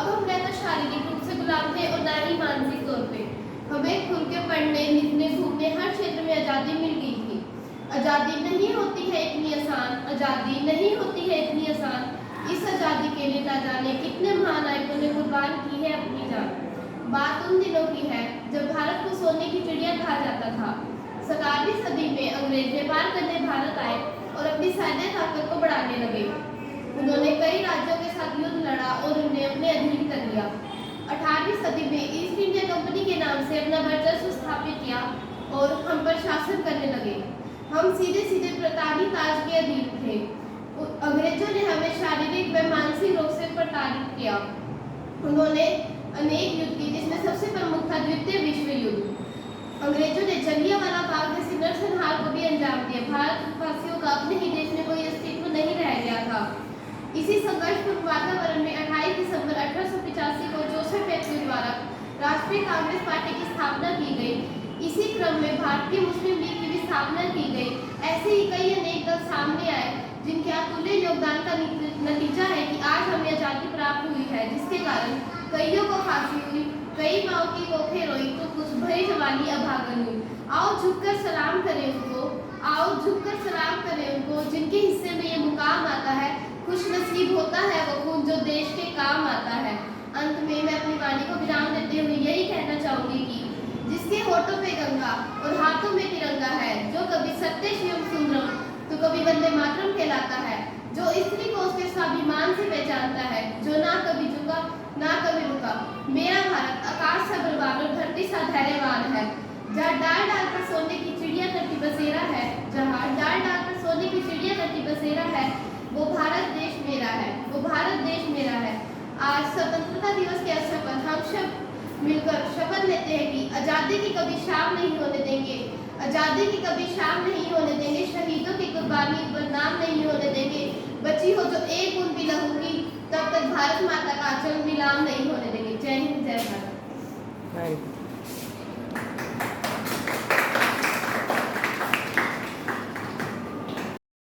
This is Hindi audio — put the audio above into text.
अब हम न तो शारीरिक रूप से गुलाम थे और न ही मानसिक तौर पे। हमें खुल के पढ़ने, लिखने, घूमने हर क्षेत्र में आज़ादी मिल गई थी। आज़ादी नहीं होती है इतनी आसान, आज़ादी नहीं होती है इतनी आसान। इस आज़ादी के लिए ना जाने कितने महान नायकों ने कुर्बान की है अपनी जान। बात उन दिनों की है जब भारत को सोने की चिड़िया कहा जाता था। 17वीं सदी में अंग्रेज व्यापार करने भारत आए और अपनी सैन्य ताकत को बढ़ाने लगे। उन्होंने कई राज्यों के साथ युद्ध लड़ा और उन्हें अपने अधीन कर लिया। 18वीं सदी में ईस्ट इंडिया कंपनी के नाम से अपना वर्चस्व स्थापित किया और हम पर शासन करने लगे। हम सीधे सीधे ब्रितानी ताज के अधीन थे। अंग्रेजों ने हमें शारीरिक व मानसिक रूप से प्रताड़ित किया। उन्होंने अनेक युद्ध किए, जिसमें सबसे प्रमुख था द्वितीय विश्व युद्ध। अंग्रेजों ने जलियांवाला बाग जैसी नरसंहार को भी अंजाम दिया। भारतवासियों का अपने ही देश में कोई अस्तित्व नहीं रह गया था। इसी संघर्षपूर्ण वातावरण में 28 दिसंबर 1885 को जोसेफ हेथली द्वारा राष्ट्रीय कांग्रेस पार्टी की स्थापना की गई। इसी क्रम में भारतीय मुस्लिम लीग की भी स्थापना की गई। ऐसे ही कई अनेक दल सामने आए, जिनके अतुल्य योगदान का नतीजा है कि आज हमें आज़ादी प्राप्त हुई है, जिसके कारण कईयों को फांसी हुई, कई माओ की कोखें रोई तो कुछ भरी जवानी अभागन हुई। आओ झुककर सलाम करें उनको, आओ झुककर सलाम करें उनको, जिनके हिस्से में ये मुकाम आता है। खुश नसीब होता है वो खून जो देश के काम आता है। अंत में मैं अपनी वाणी को विराम देते हुए यही कहना चाहूंगी कि जिसके होठों पे गंगा और हाथों में तिरंगा है, जो कभी सत्य शिवम सुंदरम तो कभी वंदे मातरम कहलाता है, जो स्त्री को उसके स्वाभिमान से पहचानता है, जो ना कभी झुका ना कभी रुका। मेरा भारत आकाश सा बलवान और धरती सा धैर्यवान है। जहाँ डाल डाल पर सोने की चिड़िया करती बसेरा है, जहाँ डाल डाल पर सोने की चिड़िया करती बसेरा है, वो भारत देश मेरा है, वो भारत देश मेरा है। आज स्वतंत्रता दिवस के अवसर पर हम सब मिलकर शपथ लेते हैं कि आज़ादी की कभी शाम नहीं होने देंगे, आज़ादी की कभी शाम नहीं होने देंगे, शहीदों की कुर्बानी बदनाम नहीं होने देंगे। बची हो जो एक बूंद भी लहू की, तब तक भारत माता का आंचल नीलाम नहीं होने देंगे। जय हिंद, जय भारत।